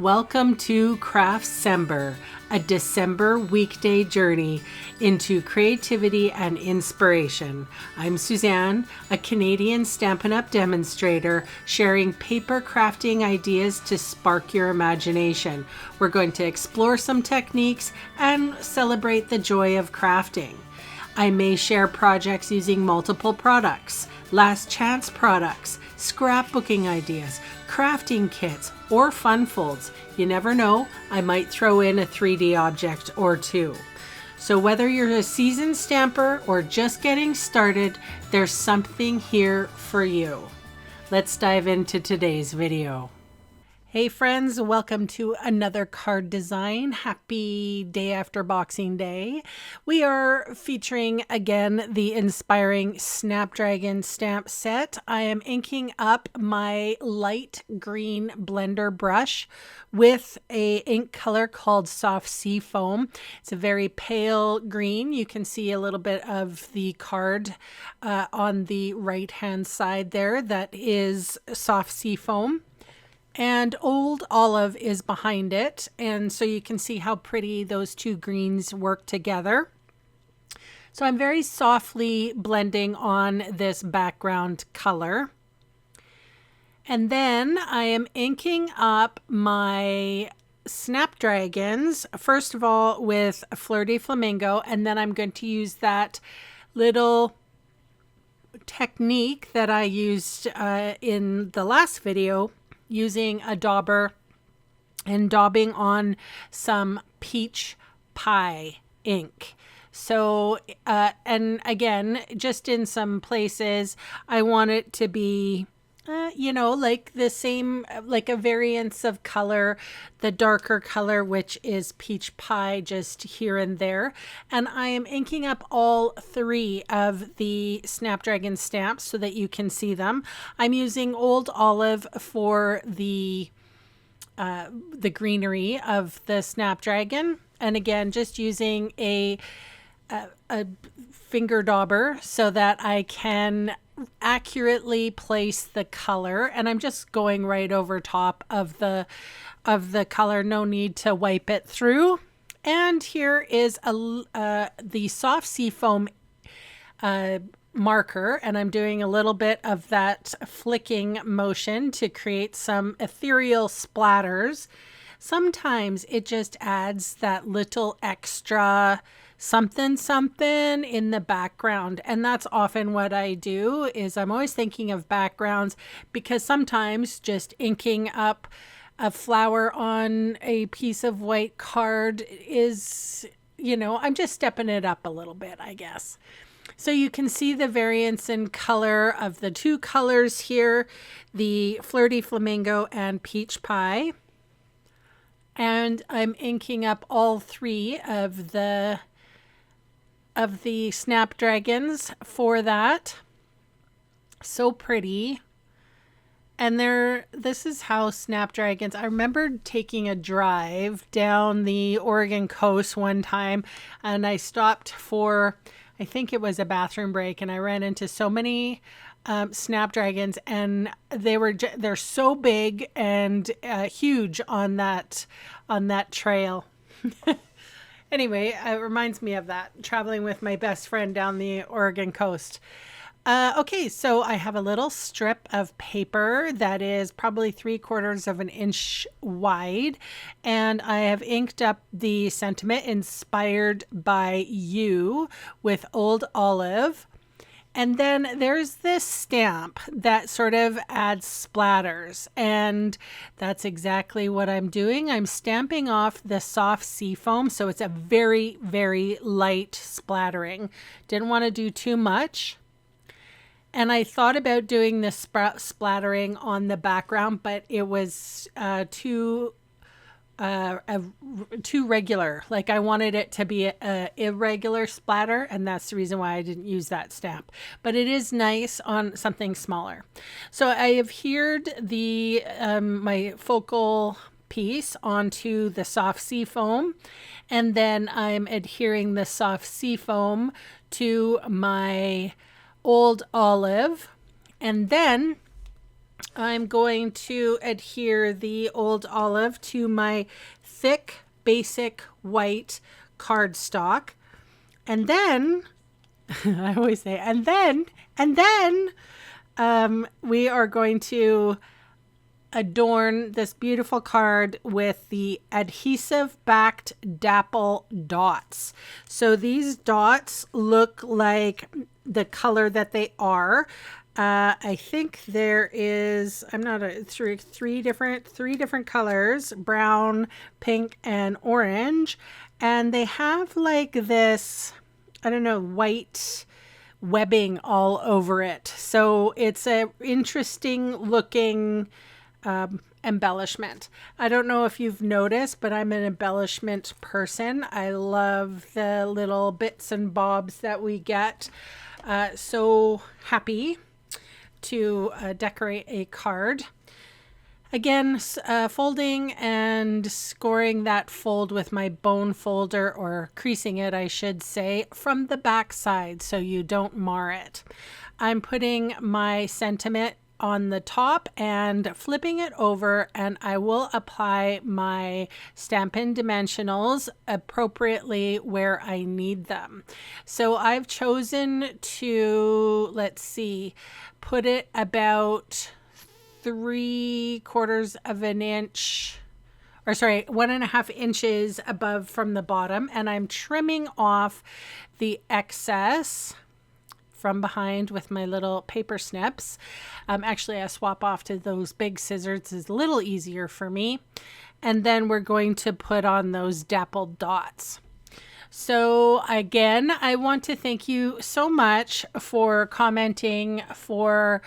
Welcome to Craftsember, a December weekday journey into creativity and inspiration. I'm SuNN, a Canadian Stampin' Up! Demonstrator, sharing paper crafting ideas to spark your imagination. We're going to explore some techniques and celebrate the joy of crafting. I may share projects using multiple products, last chance products, scrapbooking ideas, crafting kits, or fun folds. You never know, I might throw in a 3D object or two. So whether you're a seasoned stamper or just getting started, there's something here for you. Let's dive into today's video. Hey friends, welcome to another card design. Happy day after Boxing Day. We are featuring again the inspiring Snapdragon stamp set. I am inking up my light green blender brush with a ink color called Soft Sea Foam. It's a very pale green. You can see a little bit of the card on the right hand side there. That is Soft Sea Foam. And Old Olive is behind it, and so you can see how pretty those two greens work together. So I'm very softly blending on this background color. And then I am inking up my Snapdragons, first of all with Flirty Flamingo, and then I'm going to use that little technique that I used in the last video, using a dauber and daubing on some peach pie ink. So, and again, just in some places, I want it to be, like the same, like a variance of color, the darker color, which is peach pie, just here and there. And I am inking up all three of the Snapdragon stamps so that you can see them. I'm using Old Olive for the greenery of the Snapdragon. And again, just using a finger dauber so that I can accurately place the color, and I'm just going right over top of the color. No need to wipe it through. And here is the Soft Sea Foam marker, and I'm doing a little bit of that flicking motion to create some ethereal splatters. Sometimes it just adds that little extra something in the background, and that's often what I do. Is I'm always thinking of backgrounds, because sometimes just inking up a flower on a piece of white card is, I'm just stepping it up a little bit, I guess. So you can see the variance in color of the two colors here, the Flirty Flamingo and Peach Pie. And I'm inking up all three of the Snapdragons for that. So pretty. And this is how Snapdragons, I remember taking a drive down the Oregon coast one time, and I stopped for, I think it was a bathroom break, and I ran into so many Snapdragons, and they're so big and huge on that trail. Anyway, it reminds me of that, traveling with my best friend down the Oregon coast. Okay, so I have a little strip of paper that is probably 3/4 of an inch wide, and I have inked up the sentiment "Inspired by You" with Old Olive. And then there's this stamp that sort of adds splatters, and that's exactly what I'm doing. I'm stamping off the Soft Sea Foam, so it's a very, very light splattering. Didn't want to do too much. And I thought about doing this splattering on the background, but it was too regular. Like, I wanted it to be a irregular splatter, and that's the reason why I didn't use that stamp. But it is nice on something smaller. So I have adhered the my focal piece onto the Soft Sea Foam, and then I'm adhering the Soft Sea Foam to my Old Olive, and then I'm going to adhere the old olive to my thick, basic white cardstock. And then, I always say, and then, we are going to adorn this beautiful card with the adhesive backed dapple dots. So these dots look like the color that they are. I think there is, I'm not a three different colors, brown, pink, and orange. And they have like this, I don't know, white webbing all over it. So it's a interesting looking embellishment. I don't know if you've noticed, but I'm an embellishment person. I love the little bits and bobs that we get. So happy to decorate a card. Again, folding and scoring that fold with my bone folder, or creasing it, I should say, from the back side so you don't mar it. I'm putting my sentiment on the top and flipping it over, and I will apply my Stampin' Dimensionals appropriately where I need them. So I've chosen to, let's see, put it about 3/4 of an inch, or sorry, 1.5 inches above from the bottom, and I'm trimming off the excess from behind with my little paper snips. Actually, I swap off to those big scissors. It's a little easier for me. And then we're going to put on those dappled dots. So again, I want to thank you so much for commenting, for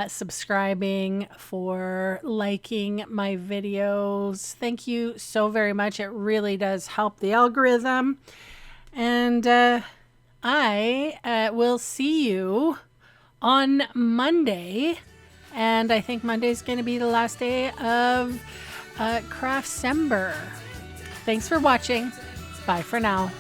subscribing, for liking my videos. Thank you so very much. It really does help the algorithm. And I will see you on Monday. And I think Monday is going to be the last day of Craftstember. Thanks for watching. Bye for now.